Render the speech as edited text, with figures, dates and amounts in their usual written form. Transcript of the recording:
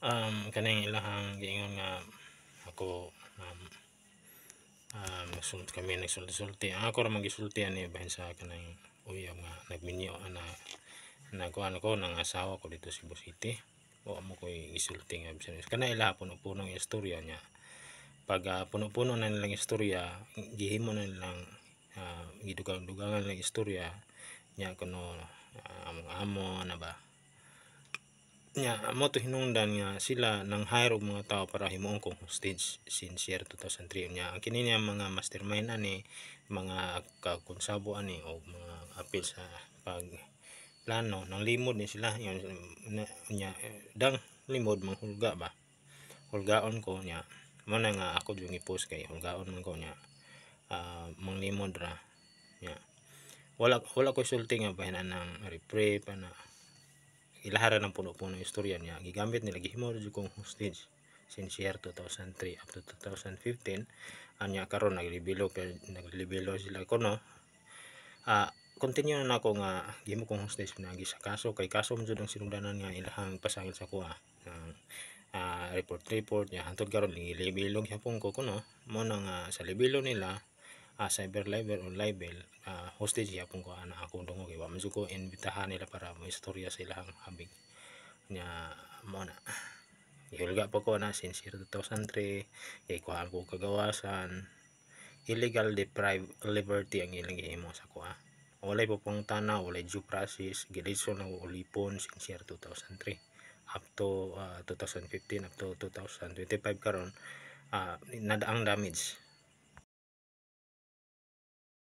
Kaning ilahang giingon nga ako kami nagsulti-sulti. Ako ra man gisulti ani bahin sa kanang uyab nga nagminyo na nagkuhan ako ng asawa ko dito sa Cebu City. O mo ko'y gisulti nga bisan kana ila puno-punong istorya niya. Pag puno-puno na nilang istorya, gihimo na nilang gidugang-dugangan nilang istorya nya kuno amo na ba nya mo to hinungdan nga sila nang hire og mga tao para himuon kong hostage since year 2003 nya ang kini niya mga mastermind ani mga kakonsabo ani o mga apil sa pag plano nang limod ni sila yun nya dang limod manghulga ba hulgaon ko nya mo na nga ako yung i-post kay hulgaon man ko nya manglimod ra nya wala ko sulti nga bahinan ng repre pa na ilahara ng puno-puno istorya niya gigamit nila gihimo jud kong hostage since year 2003 up to 2015 anya karon naglibilo sila kuno continue na ako nga gihimo kong hostage pinagi sa kaso kay kaso man jud ang sinugdanan nga ilahang pasangil sa kuha ng report niya hantod karon libilog gyapon ko kuno mo na nga sa libilo nila cyber libel o libel hostage yapon ko ana akong dungog wa man ko imbitahan nila para mo istorya sa ilang habig nya mo na ihulga pa ko na since year 2003 kay kuhaan ko kagawasan illegal deprived liberty ang ilang gihimo sa kuha walay pupungtana walay due process gilison ng ulipon since year 2003 up to 2015 up to 2025 karon nadaang damage